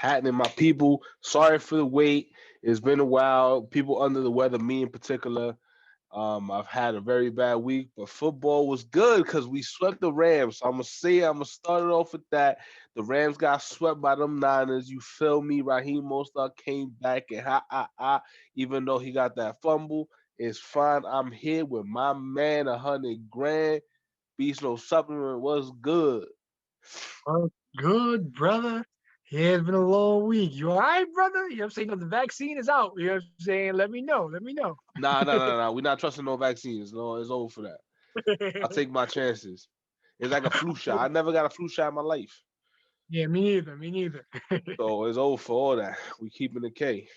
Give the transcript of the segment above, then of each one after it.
happening, my people? Sorry for the wait. It's been a while. People under the weather, me in particular. I've had a very bad week, but football was good because we swept the Rams. So I'm gonna start it off with that. The Rams got swept by them Niners. You feel me? Raheem Mostert came back and even though he got that fumble, it's fine. I'm here with my man, 100 grand. Beast no supplement was good. Oh, good, brother. Yeah, it's been a long week. You all right, brother? You know what I'm saying? The vaccine is out. You know what I'm saying? Let me know. Let me know. Nah. We're not trusting no vaccines. No, it's over for that. I'll take my chances. It's like a flu shot. I never got a flu shot in my life. Yeah, me neither. Me neither. So it's over for all that. We keeping the K.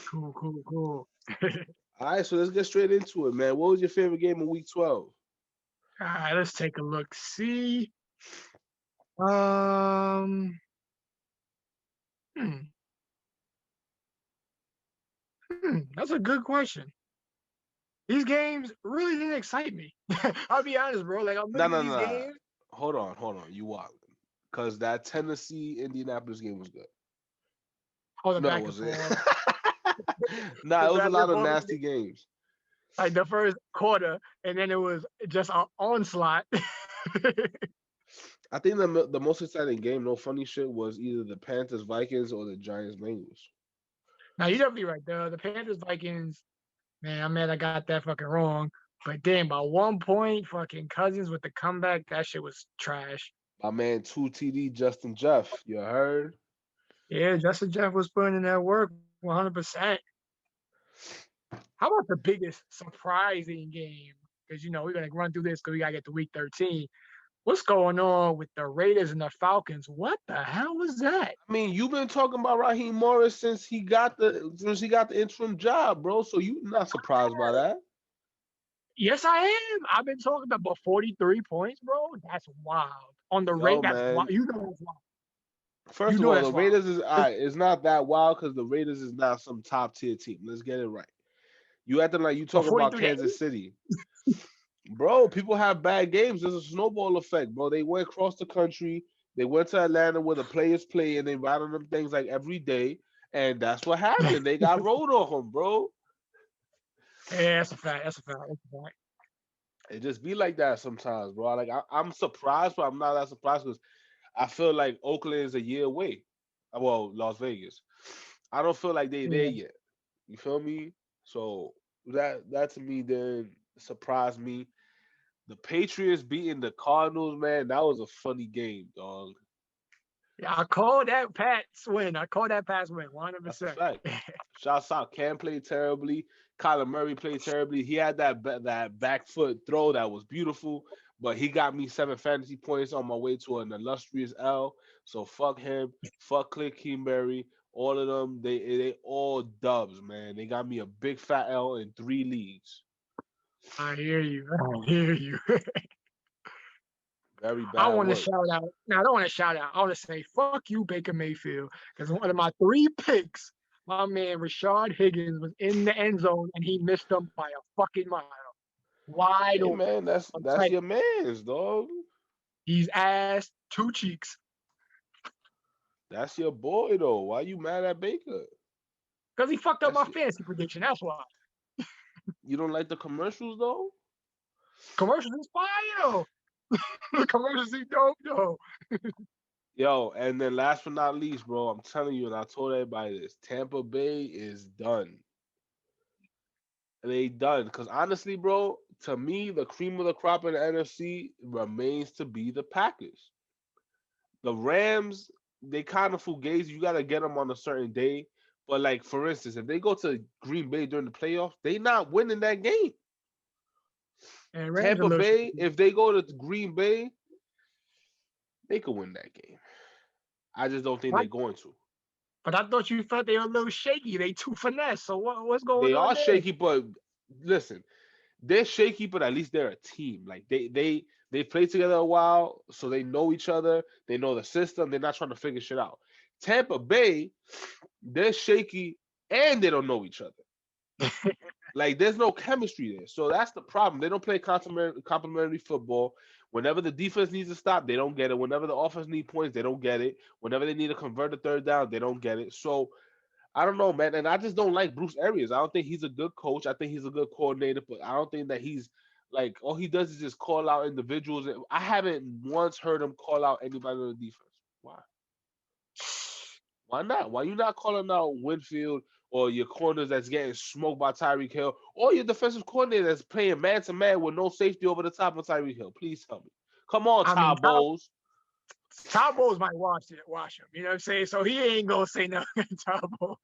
Cool. All right, so let's get straight into it, man. What was your favorite game in week 12? All right, let's take a look. See. Um. Hmm. That's a good question. These games really didn't excite me. I'll be honest, bro. Like I'm No, looking at no, these no. games. Hold on. You wildin'. Because that Tennessee Indianapolis game was good. Oh, the No, back and was it? forth. Nah, The it was a back and lot of forth. nasty games. Like the first quarter, and then it was just an onslaught. I think the most exciting game, no funny shit, was either the Panthers Vikings or the Giants Bengals. Now you're definitely right. The Panthers Vikings, man, I'm mad I got that fucking wrong. But damn, by 1 point, fucking Cousins with the comeback, that shit was trash. My man 2TD Justin Jeff, you heard? Yeah, Justin Jeff was putting in that work 100%. How about the biggest surprising game? Because we're gonna run through this because we gotta get to week 13. What's going on with the Raiders and the Falcons? What the hell was that? I mean, you've been talking about Raheem Morris since he got the interim job, bro. So you not surprised by that? Yes, I am. I've been talking about 43 points, bro. That's wild. On the rate, Yo, that's wild. man. You know that's wild. First You of know all, that's the wild. Raiders is all right. It's not that wild because the Raiders is not some top tier team. Let's get it right. You acting like you But talking about 43 to 8? Kansas City, bro. People have bad games. There's a snowball effect, bro. They went across the country. They went to Atlanta where the players play, and they ride on them things like every day, and that's what happened. They got rolled on them, bro. Yeah, that's a fact. That's a fact. That's a fact. It just be like that sometimes, bro. Like I'm surprised, but I'm not that surprised because I feel like Oakland is a year away. Well, Las Vegas. I don't feel like they there Yeah. yet. You feel me? So that to me then surprised me. The Patriots beating the Cardinals, man, that was a funny game, dog. Yeah, I call that Pat's win. I call that Pat's win, That's a 100%. fact. Shouts out. Cam played terribly. Kyler Murray played terribly. He had that back foot throw that was beautiful, but he got me 7 fantasy points on my way to an illustrious L. So fuck him. Fuck Cliff Kingsbury. All of them, they all dubs, man. They got me a big fat L in 3 leagues. I hear you. I hear you. Very I bad want to work. shout out. No, I don't want to shout out. I want to say, fuck you, Baker Mayfield. Because one of my 3 picks, my man Rashad Higgins was in the end zone and he missed them by a fucking mile. Wide Hey open. man, I'm that's tight. your man's dog. He's ass, 2 cheeks. That's your boy though. Why you mad at Baker? Because he fucked up That's my fantasy prediction. That's why. you don't like the commercials though? Commercials is fire, though. The commercials is dope, though. Yo, and then last but not least, bro, I'm telling you, and I told everybody this: Tampa Bay is done. They done. Because honestly, bro, to me, the cream of the crop in the NFC remains to be the Packers. The Rams, they kind of fugazi. You got to get them on a certain day. But like for instance, if they go to Green Bay during the playoffs, they not winning that game. And Rams a Tampa little Bay, shaky. if they go to Green Bay, they could win that game. I just don't think they're But, going to. but I thought you felt they were a little shaky. They too finesse. So what's They going on are there? shaky, but listen, they're shaky, but at least they're a team. Like they played together a while, so they know each other. They know the system. They're not trying to figure shit out. Tampa Bay, they're shaky and they don't know each other. Like, there's no chemistry there. So that's the problem. They don't play complementary football. Whenever the defense needs to stop, they don't get it. Whenever the offense need points, they don't get it. Whenever they need to convert a third down, they don't get it. So I don't know, man. And I just don't like Bruce Arians. I don't think he's a good coach. I think he's a good coordinator, but I don't think that he's like all he does is just call out individuals. I haven't once heard him call out anybody on the defense. Why? Why not? Why you not calling out Winfield or your corners that's getting smoked by Tyreek Hill or your defensive coordinator that's playing man to man with no safety over the top of Tyreek Hill? Please tell me. Come on, I mean, Todd Bowles. Todd Bowles might watch him. You know what I'm saying? So he ain't gonna say nothing. Todd Bowles.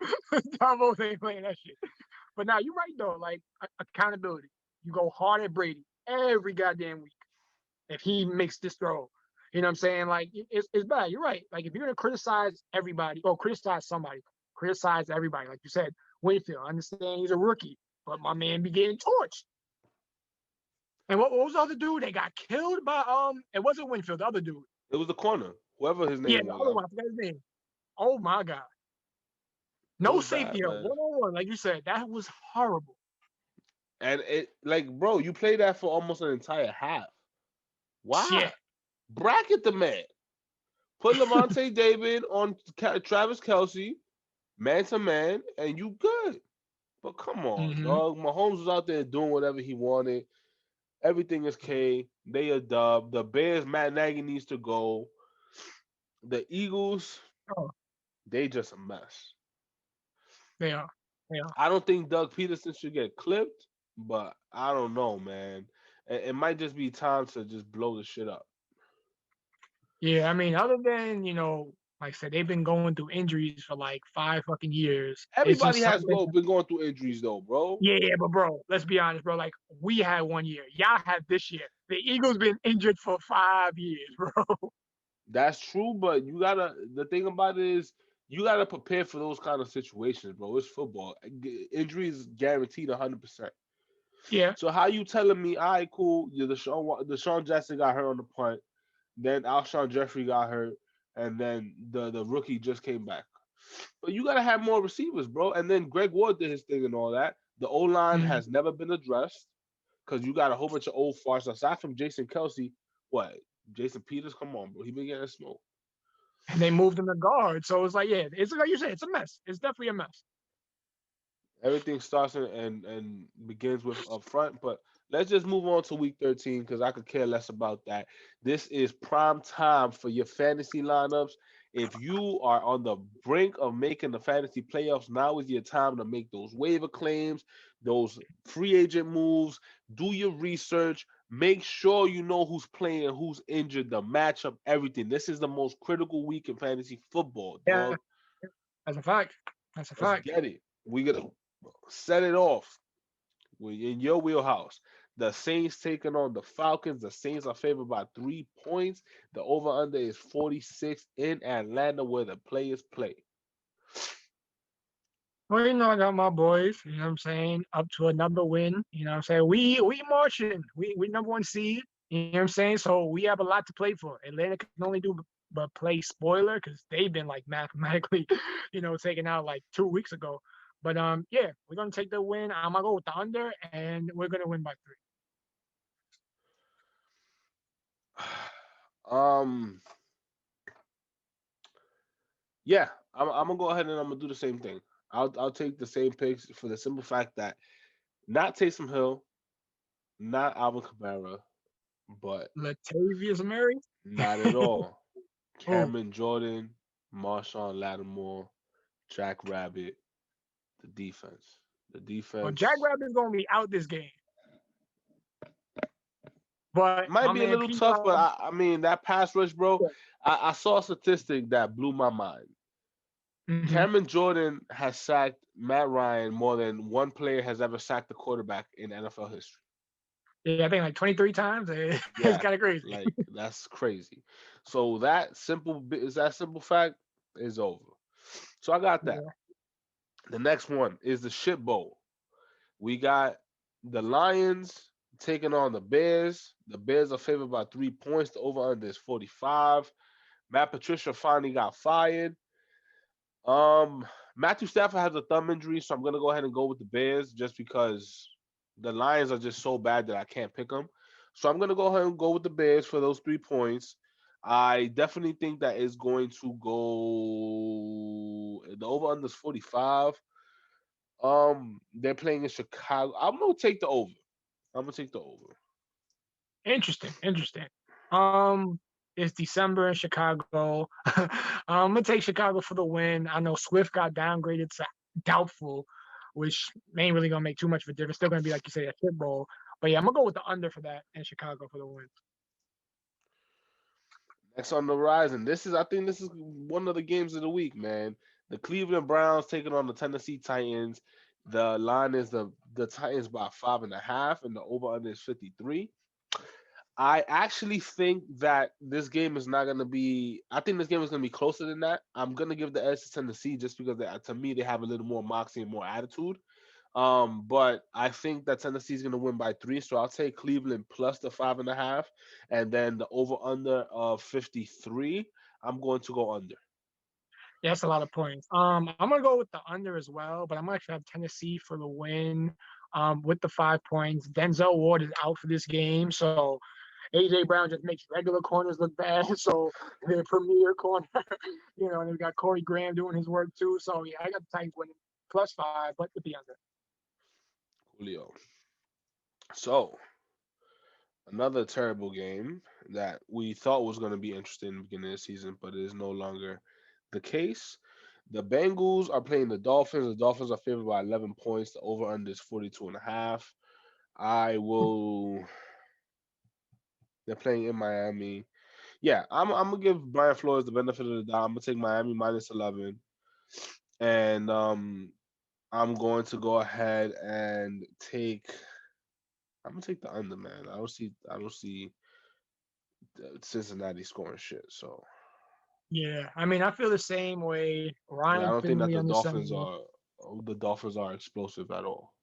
Todd Bowles ain't playing that shit. But now you're right though. Like accountability. You go hard at Brady every goddamn week if he makes this throw. You know what I'm saying? Like it's bad. You're right. Like if you're gonna criticize everybody or criticize somebody, criticize everybody. Like you said, Winfield. I understand he's a rookie, but my man be getting torched. And what was the other dude? They got killed by it wasn't Winfield, the other dude. It was the corner, whoever his Yeah, name the was. other one, I forgot his name. Oh my God. It No was safety bad, help. man. 1-on-1, like you said. That was horrible. And it like, bro, you played that for almost an entire half. Why? Shit. Bracket the man. Put Levante David on Travis Kelce, man to man, and you good. But come on, Mm-hmm. dog. Mahomes was out there doing whatever he wanted. Everything is K. They a dub. The Bears, Matt Nagy needs to go. The Eagles, Oh, they just a mess. they are. They are. I don't think Doug Peterson should get clipped, but I don't know, man. It might just be time to just blow the shit up. Yeah, I mean, other than, like I said, they've been going through injuries for like 5 fucking years. It's Everybody just has something. been going through injuries though, bro. Yeah, but bro, let's be honest, bro. Like we had 1 year. Y'all had this year. The Eagles been injured for 5 years, bro. That's true, but you gotta. The thing about it is, you gotta prepare for those kind of situations, bro. It's football. Injuries guaranteed 100%. Yeah. So how you telling me? All right, cool. Yeah, Deshaun Jackson got hurt on the punt. Then Alshon Jeffrey got hurt, and then the rookie just came back. But you gotta have more receivers, bro. And then Greg Ward did his thing and all that. The O line Mm. has never been addressed because you got a whole bunch of old farts aside from Jason Kelsey. What? Jason Peters? Come on, bro. He been getting smoked. And they moved him to guard. So it's like, yeah, it's like you said, it's a mess. It's definitely a mess. Everything starts and begins with up front. But let's just move on to week 13 because I could care less about that. This is prime time for your fantasy lineups. If you are on the brink of making the fantasy playoffs, now is your time to make those waiver claims, those free agent moves. Do your research. Make sure you know who's playing, who's injured, the matchup, everything. This is the most critical week in fantasy football, Yeah, dog. that's a fact. That's a Let's fact. get it. We gotta set it off. We in your wheelhouse. The Saints taking on the Falcons. The Saints are favored by 3 points. The over under is 46 in Atlanta where the players play. Well, I got my boys, you know what I'm saying, up to another win. You know what I'm saying? We marching. We number one seed. You know what I'm saying? So we have a lot to play for. Atlanta can only do but play spoiler because they've been like mathematically, taken out like 2 weeks ago. But yeah, we're gonna take the win. I'm gonna go with the under, and we're gonna win by 3. Um, yeah, I'm gonna go ahead and I'm gonna do the same thing. I'll take the same picks for the simple fact that not Taysom Hill, not Alvin Kamara, but Latavius Murray. not at all. Oh, Cameron Jordan, Marshawn Lattimore, Jack Rabbit, the defense. The well, defense Jack Rabbit's gonna be out this game, but might my be a man little P. tough, but I mean that pass rush, bro. I saw a statistic that blew my mind. Mm-hmm. Cameron Jordan has sacked Matt Ryan more than one player has ever sacked a quarterback in NFL history. Yeah, I think like 23 times. It's Yeah, kind of crazy. like that's crazy. So that simple fact is over. So I got that. Yeah. The next one is the shit bowl. We got the Lions taking on the Bears. The Bears are favored by 3 points. The over under is 45. Matt Patricia finally got fired. Matthew Stafford has a thumb injury, so I'm gonna go ahead and go with the Bears just because the Lions are just so bad that I can't pick them. So I'm gonna go ahead and go with the Bears for those 3 points. I definitely think that is going to go. The over under is 45. They're playing in Chicago. I'm gonna take the over. I'm gonna take the over. Interesting, interesting. Um, it's December in Chicago. I'm gonna take Chicago for the win. I know Swift got downgraded to doubtful, which ain't really gonna make too much of a difference. Still gonna be like you say a shit bowl. But yeah, I'm gonna go with the under for that in Chicago for the win. Next on the horizon. I think this is one of the games of the week, man. The Cleveland Browns taking on the Tennessee Titans. The line is the Titans by 5.5, and the over under is 53. I actually think that this game is not gonna be. I think this game is gonna be closer than that. I'm gonna give the edge to Tennessee just because to me they have a little more moxie and more attitude. But I think that Tennessee is gonna win by 3, so I'll take Cleveland plus the 5.5, and then the over under of 53. I'm going to go under. Yeah, that's a lot of points. I'm gonna go with the under as well, but I'm gonna actually have Tennessee for the win. With the 5 points. Denzel Ward is out for this game, so AJ Brown just makes regular corners look bad. So the premier corner, and we got Corey Graham doing his work too. So yeah, I got the Titans winning +5, but with the under. Julio. So another terrible game that we thought was going to be interesting in the beginning of the season, but it is no longer the case. The Bengals are playing the Dolphins. The Dolphins are favored by 11 points. The over under is 42.5. I will. They're playing in Miami. Yeah, I'm gonna give Brian Flores the benefit of the doubt. I'm gonna take Miami minus 11, and I'm going to go ahead and take. I'm gonna take the under, man. I don't see Cincinnati scoring shit. So Yeah, I mean, I feel the same way. and I Ryan don't think that Finley on the center. The Dolphins are explosive at all.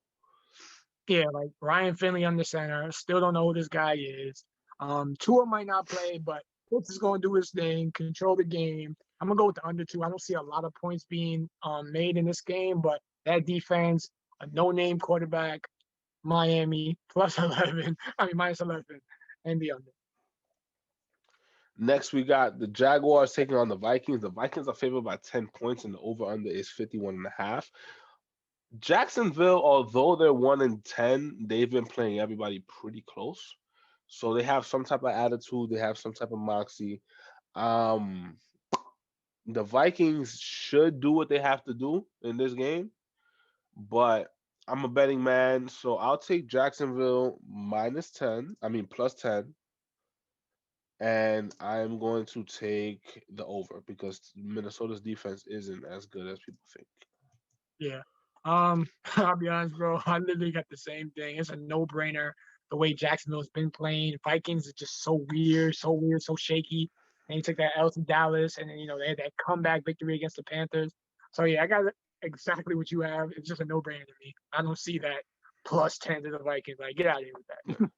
Yeah, like Ryan Finley on the center. Still don't know who this guy is. Tua might not play, but Pitts is going to do his thing, control the game. I'm gonna go with the under 2. I don't see a lot of points being made in this game, but that defense, a no-name quarterback, Miami +11. I mean -11, and the under. Next, we got the Jaguars taking on the Vikings. The Vikings are favored by 10 points, and the over under is 51.5. Jacksonville, although they're 1-10, they've been playing everybody pretty close. So they have some type of attitude, they have some type of moxie. Um, the Vikings should do what they have to do in this game, but I'm a betting man, so I'll take Jacksonville minus 10, I mean plus 10, and I'm going to take the over because Minnesota's defense isn't as good as people think. Yeah. I'll be honest, bro. I literally got the same thing. It's a no-brainer. The way Jacksonville's been playing, Vikings is just so weird, so shaky. And he took that L to Dallas, and then they had that comeback victory against the Panthers. So yeah, I got exactly what you have. It's just a no-brainer to me. I don't see that +10 to the Vikings. Like, get out of here with that. Yeah.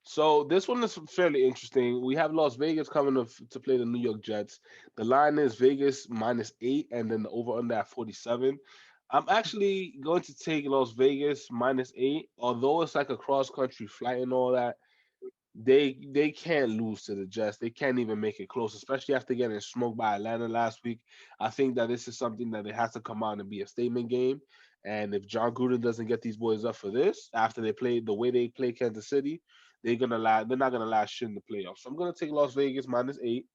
So this one is fairly interesting. We have Las Vegas coming to play the New York Jets. The line is Vegas -8, and then the over under at 47. I'm actually going to take Las Vegas -8, although it's like a cross country flight and all that. They can't lose to the Jets. They can't even make it close, especially after getting smoked by Atlanta last week. I think that this is something that it has to come out and be a statement game. And if John Gruden doesn't get these boys up for this after they play the way they play Kansas City, they're not gonna last shit in the playoffs. So I'm gonna take Las Vegas -8.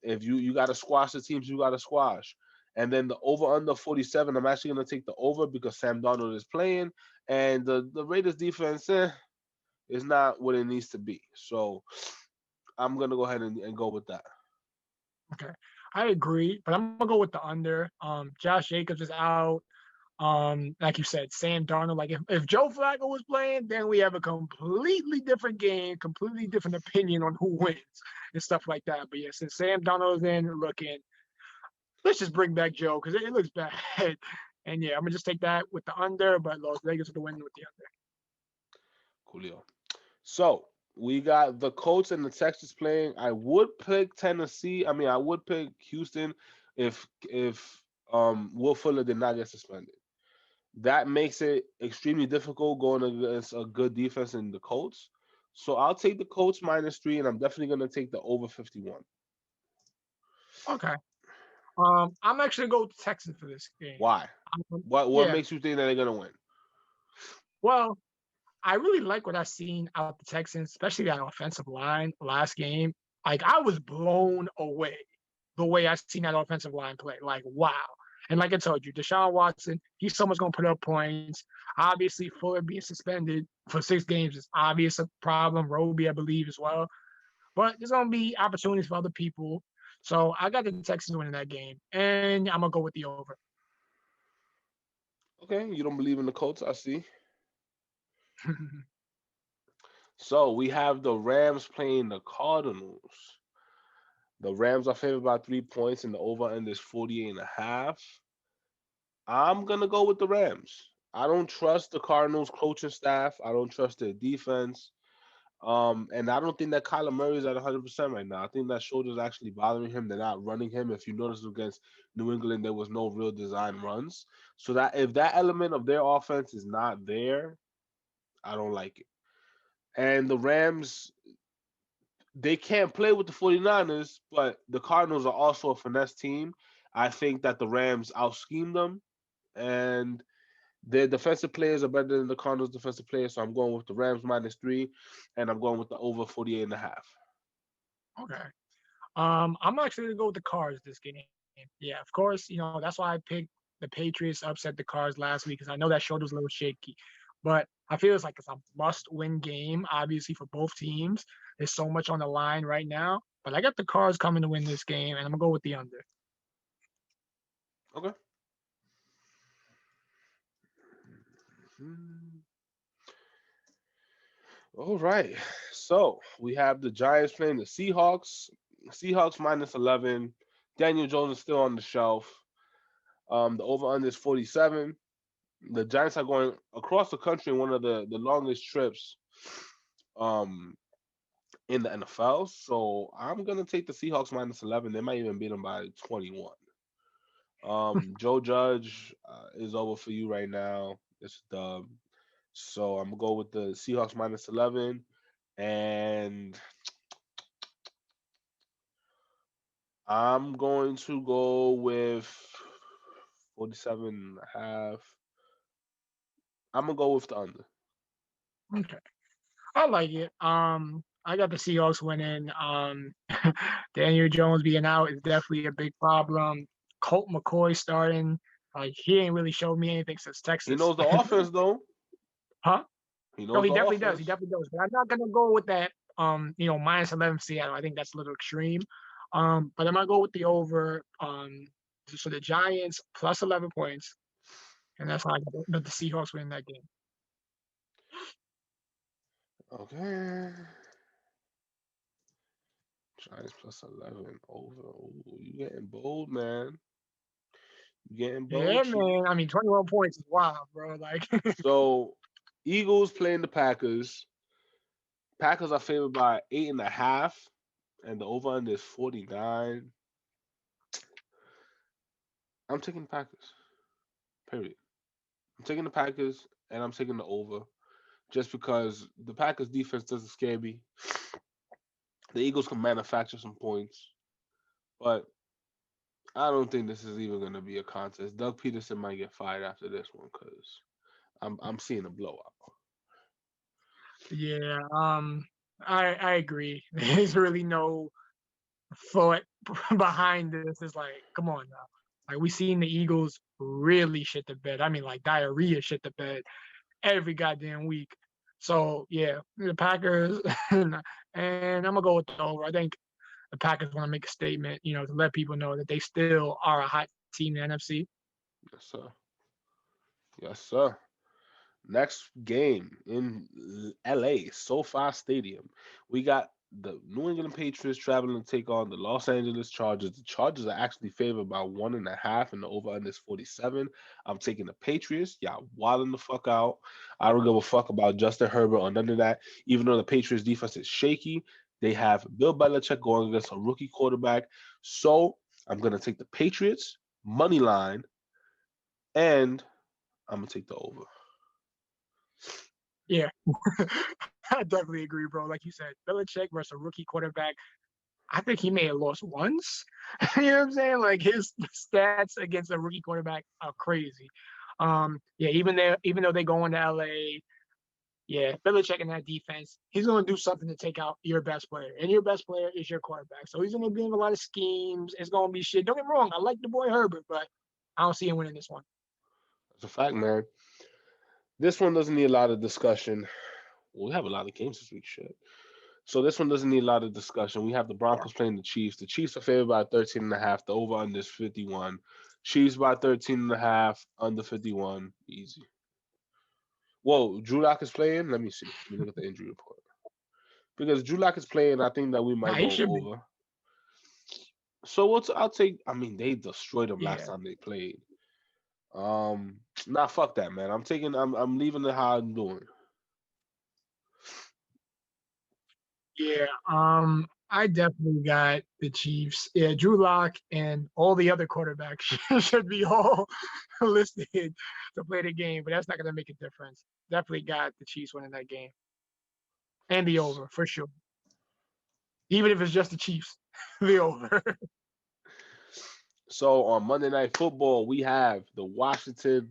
If you gotta squash the teams, you gotta squash. And then the over under 47, I'm actually gonna take the over because Sam Darnold is playing, and the Raiders defense is not what it needs to be. So I'm gonna go ahead and go with that. Okay. I agree, but I'm gonna go with the under. Josh Jacobs is out. Like you said, Sam Darnold. Like if Joe Flacco was playing, then we have a completely different game, completely different opinion on who wins and stuff like that. But yeah, since Sam Darnold is in, looking, let's just bring back Joe because it looks bad. And yeah, I'm gonna just take that with the under, but Las Vegas with the win with the under. Coolio. So we got the Colts and the Texans playing. I would pick Tennessee. I mean, I would pick Houston if Will Fuller did not get suspended. That makes it extremely difficult going against a good defense in the Colts. So I'll take the Colts -3, and I'm definitely going to take the over 51. Okay. I'm actually going to go with the Texans for this game. Why? What Yeah. makes you think that they're going to win? Well, I really like what I've seen out the Texans, especially that offensive line last game. Like I was blown away the way I seen that offensive line play. Like wow. And like I told you, Deshaun Watson, he's someone's gonna put up points. Obviously, Fuller being suspended for 6 games is obvious a problem. Roby, I believe, as well. But there's gonna be opportunities for other people. So I got the Texans winning that game, and I'm gonna go with the over. Okay, you don't believe in the Colts, I see. So we have the Rams playing the Cardinals. The Rams are favored by 3 points, and the over-under is 48.5. I'm gonna go with the Rams. I don't trust the Cardinals coaching staff. I don't trust their defense. And I don't think that Kyler Murray is at 100% right now. I think that shoulder is actually bothering him. They're not running him. If you notice against New England, there was no real design runs. So that if that element of their offense is not there, I don't like it. And the Rams, they can't play with the 49ers, but the Cardinals are also a finesse team. I think that the Rams out scheme them, and their defensive players are better than the Cardinals' defensive players. So I'm going with the Rams -3, and I'm going with the over 48.5. Okay. I'm actually gonna go with the Cards this game. Yeah, of course, that's why I picked the Patriots upset the Cards last week because I know that shoulder was a little shaky. But I feel it's a must-win game, obviously for both teams. There's so much on the line right now, but I got the Cards coming to win this game, and I'm gonna go with the under. Okay. All right. So we have the Giants playing the Seahawks. Seahawks -11. Daniel Jones is still on the shelf. The over-under is 47. The Giants are going across the country in one of the longest trips um in the NFL. So I'm gonna take the Seahawks -11. They might even beat them by 21. Joe Judge is over for you right now. It's a dub. So I'm gonna go with the Seahawks -11, and I'm going to go with 47.5. I'm gonna go with the under. Okay, I like it. I got the Seahawks winning. Daniel Jones being out is definitely a big problem. Colt McCoy starting, like he ain't really showed me anything since He Texas. knows the offense though. Huh? He No, knows he the definitely does. He offense. definitely does. But I'm not gonna go with that. -11 Seattle. I think that's a little extreme. But I'm gonna go with the over. So the Giants plus 11 points, and that's how I got the Seahawks win that game. Okay. Giants +11 over. Ooh, you getting bold, man. You getting Yeah, bold, chief. man. I mean, 21 points is wild, bro. Like, So Eagles playing the Packers. Packers are favored by 8.5, and the over under is 49. I'm taking the Packers. Period. I'm taking the Packers, and I'm taking the over just because the Packers defense doesn't scare me. The Eagles can manufacture some points, but I don't think this is even going to be a contest. Doug Peterson might get fired after this one because I'm seeing a blowout. yeah. I agree. There's really no thought behind this. It's like, come on now. Like we seen the Eagles really shit the bed. I mean, like diarrhea shit the bed every goddamn week. So yeah, the Packers, and I'm gonna go with the over. I think the Packers want to make a statement, to let people know that they still are a hot team in the NFC. Yes, sir. Yes, sir. Next game in LA, SoFi Stadium. We got the New England Patriots traveling to take on the Los Angeles Chargers. The Chargers are actually favored by 1.5, and the over under is 47. I'm taking the Patriots. Y'all wilding the fuck out. I don't give a fuck about Justin Herbert or none of that. Even though the Patriots defense is shaky, they have Bill Belichick going against a rookie quarterback. So I'm gonna take the Patriots. money line, and I'm gonna take the over. Yeah, I definitely agree, bro. Like you said, Belichick versus a rookie quarterback. I think he may have lost once. You know what I'm saying? Like his stats against a rookie quarterback are crazy. Yeah, even though they go into LA, yeah, Belichick in that defense, he's going to do something to take out your best player, and your best player is your quarterback. So he's going to be in a lot of schemes. It's going to be shit. Don't get me wrong, I like the boy Herbert, but I don't see him winning this one. That's a fact, man. This one doesn't need a lot of discussion. Well, we have a lot of games this week, shit. So this one doesn't need a lot of discussion. We have the Broncos playing the Chiefs. The Chiefs are favored by 13 and a half. The over under is 51. Chiefs by 13 and a half, under 51. Easy. Whoa, Drew Lock is playing? Let me see. Let me look at the injury report. Because Drew Lock is playing, I think that we Nah, might he go should be. over. So I'll take. I mean, they destroyed them last Yeah, time they played. Nah, fuck that, man. I'm leaving it how I'm doing. yeah. I definitely got the Chiefs. Yeah, Drew Lock and all the other quarterbacks should be all listed to play the game, but that's not going to make a difference. Definitely got the Chiefs winning that game and the over for sure. Even if it's just the Chiefs, the over. So on Monday Night Football, we have the Washington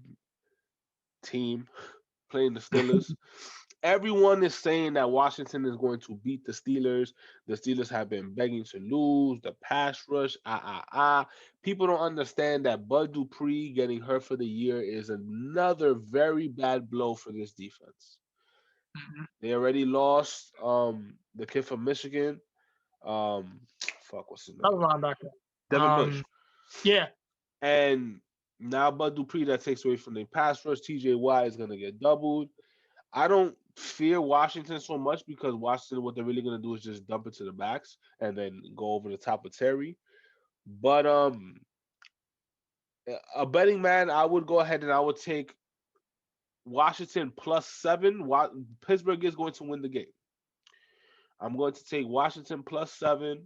team playing the Steelers. Everyone is saying that Washington is going to beat the Steelers. The Steelers have been begging to lose. The pass rush, People don't understand that Bud Dupree getting hurt for the year is another very bad blow for this defense. They already lost the kid from Michigan. Um, fuck, what's his Another name? linebacker. Devin Bush. Yeah, And now Bud Dupree that takes away from the pass rush. TJ Watt is gonna get doubled. I don't fear Washington so much because Washington, what they're really gonna do is just dump it to the backs and then go over the top of Terry. But a betting man, I would go ahead and I would take Washington +7. Pittsburgh is going to win the game. I'm going to take Washington +7,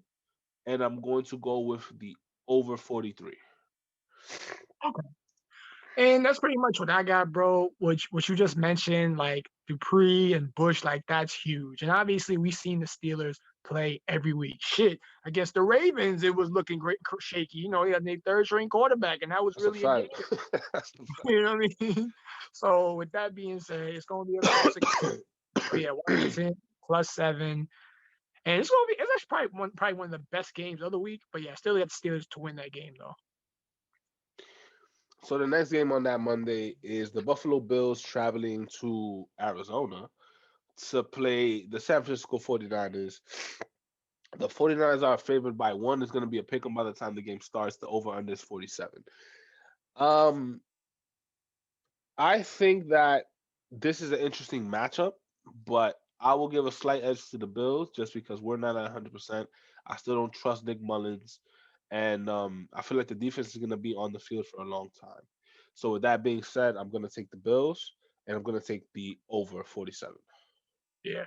and I'm going to go with the over 43. okay. And that's pretty much what I got, bro. Which you just mentioned, like Dupree and Bush, like that's huge. And obviously, we seen the Steelers play every week. Shit, against the Ravens, it was looking great, shaky. You know, he had their third string quarterback, and that was That's a really a game. fact. That's a You know what I mean? So with that being said, it's going to be a closer game. fact. But yeah, Washington +7, and it's going to be it's actually probably one of the best games of the week. But yeah, still got the Steelers to win that game though. So the next game on that Monday is the Buffalo Bills traveling to Arizona to play the San Francisco 49ers. The 49ers are favored by one. It's going to be a pick 'em by the time the game starts. The over under is 47. Um, I think that this is an interesting matchup, but I will give a slight edge to the Bills just because we're not at 100%. I still don't trust Nick Mullins, and I feel like the defense is going to be on the field for a long time. So with that being said, I'm going to take the Bills, and I'm going to take the over 47. Yeah,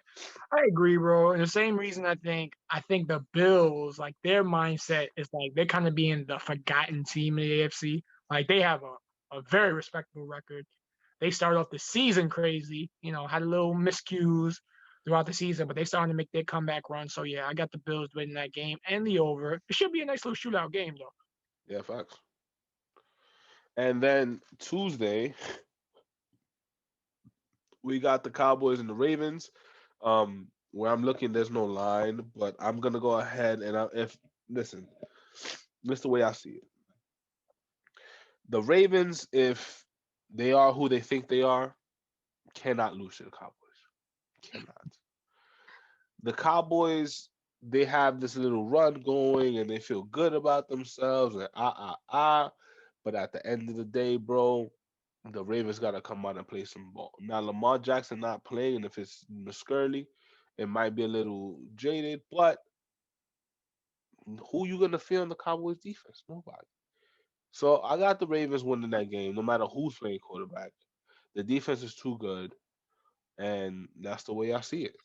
I agree, bro. And the same reason I think the Bills, like their mindset is like they're kind of being the forgotten team in the AFC. Like they have a very respectable record. They started off the season crazy, you know, had a little miscues throughout the season, but they starting to make their comeback run. So yeah, I got the Bills winning that game and the over. It should be a nice little shootout game though. Yeah, facts. And then Tuesday, we got the Cowboys and the Ravens. Where I'm looking, there's no line, but I'm gonna go ahead and if listen, this is the way I see it. The Ravens, if they are who they think they are, cannot lose to the Cowboys. Cannot. The Cowboys, they have this little run going and they feel good about themselves and But at the end of the day, bro, the Ravens gotta come out and play some ball. Now Lamar Jackson not playing, and if it's Muscurly, it might be a little jaded, but who you gonna feel in the Cowboys defense? Nobody. So I got the Ravens winning that game, no matter who's playing quarterback. The defense is too good, and that's the way I see it.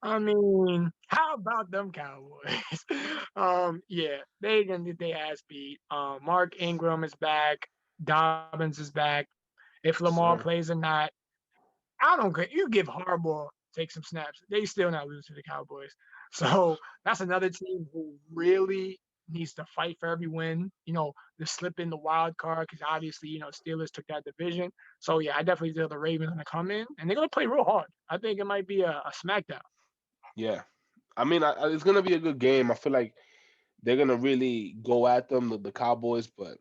I mean, how about them Cowboys? Yeah, they gonna get their ass beat. Mark Ingram is back. Dobbins is back. If Yes, Lamar sir. plays or not, I don't care. You give Harbaugh take some snaps. They still not losing to the Cowboys. So that's another team who really needs to fight for every win. To slip in the wild card because obviously Steelers took that division. So yeah, I definitely feel the Ravens gonna come in and they're gonna play real hard. I think it might be a smackdown. Yeah. I mean, it's gonna be a good game. I feel like they're gonna really go at them, the Cowboys, but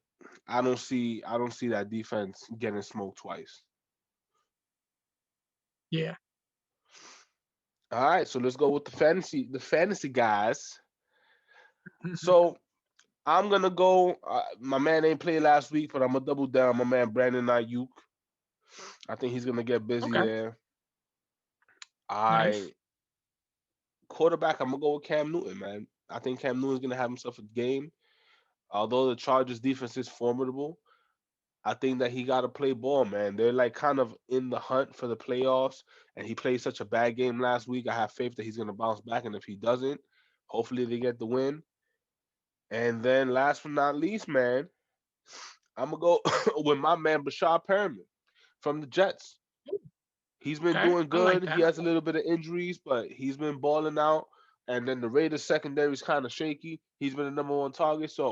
I don't see that defense getting smoked twice. Yeah. All right, so let's go with the fantasy guys. So I'm gonna go. My man ain't played last week, but I'm gonna double down. My man Brandon Ayuk. I think he's gonna get busy Okay. there. Nice. I quarterback. I'm gonna go with Cam Newton, man. I think Cam Newton's gonna have himself a game. Although the Chargers defense is formidable, I think that he got to play ball, man. They're like kind of in the hunt for the playoffs, and he played such a bad game last week. I have faith that he's gonna bounce back, and if he doesn't, hopefully they get the win. And then last but not least, man, I'm gonna go with my man Brashad Perriman from the Jets. He's been Okay. doing I like good. He that. has a little bit of injuries, but he's been balling out. And then the Raiders secondary is kind of shaky. He's been the number one target, so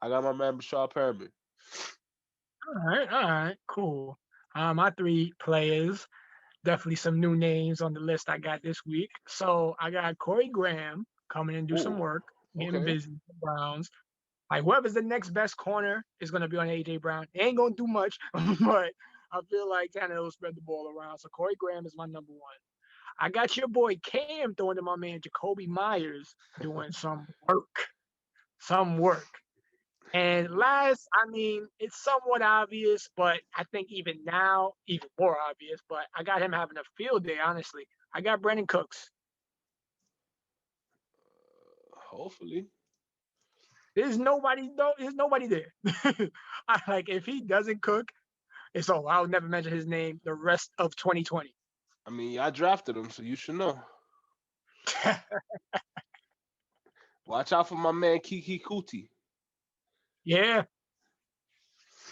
I got my man Brashad Perriman. All right. All right. Cool. My three players, definitely some new names on the list I got this week. So I got Corey Graham coming and do Ooh, some work, getting okay. busy with the Browns. Like whoever's the next best corner is gonna be on AJ Brown. They ain't gonna do much, but I feel like Tannehill will spread the ball around. So Corey Graham is my number one. I got your boy Cam throwing to my man Jakobi Meyers doing some work. Some work. And last, I mean, it's somewhat obvious, but I think even now, even more obvious. But I got him having a field day, honestly. I got Brandon Cooks. Hopefully. There's nobody there. Like if he doesn't cook, it's over. I'll never mention his name the rest of 2020. I mean, I drafted him, so you should know. Watch out for my man Kiki Kuti. Yeah.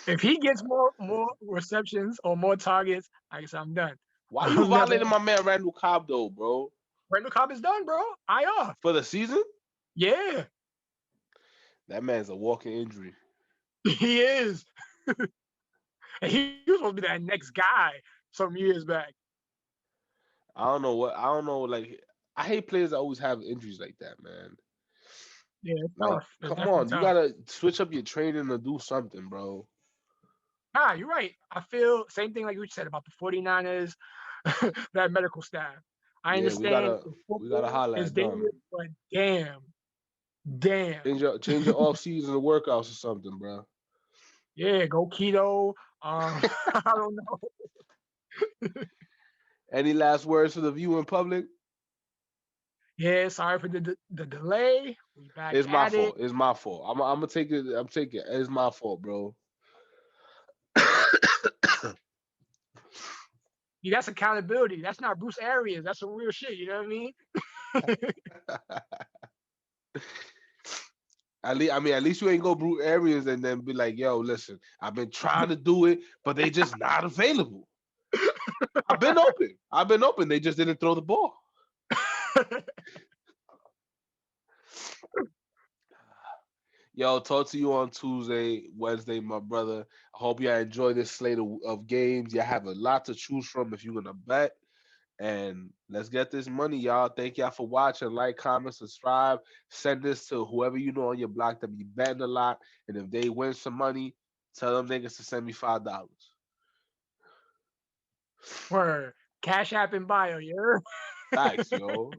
If he gets more receptions or more targets, I guess I'm done. Why you I'll never. violating my man Randall Cobb though, bro? Randall Cobb is done, bro. IR. For the season? Yeah, That man's a walking injury. he is. And he was supposed to be that next guy some years back. I don't know. Like, I hate players that always have injuries like that, man. Yeah, it's Like, tough. It's come definitely on, you tough. gotta switch up your training or do something, bro. You're right. I feel same thing like you said about the 49ers, that medical staff. I Yeah, understand we gotta football holler is at them. dangerous, but damn. Change your off season workouts or something, bro. Yeah, go keto. I don't know. Any last words for the viewing public? Yeah, sorry for the delay. We back It's my at it. fault. It's my fault. I'm gonna take it. I'm taking it. It's my fault, bro. Yeah, that's accountability. That's not Bruce Arians. That's some real shit. You know what I mean? At least you ain't go brute areas and then be like, yo, listen, I've been trying to do it, but they just not available. I've been open. I've been open. They just didn't throw the ball. Yo, talk to you on Tuesday, Wednesday, my brother. I hope y'all enjoy this slate of games. You have a lot to choose from if you're gonna bet. And let's get this money, y'all. Thank y'all for watching. Like, comment, subscribe. Send this to whoever you know on your block that be betting a lot. And if they win some money, tell them niggas to send me $5. Word. Cash App in bio, you heard? Thanks, yo.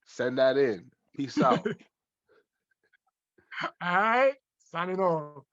Send that in. Peace out. All right. Signing off.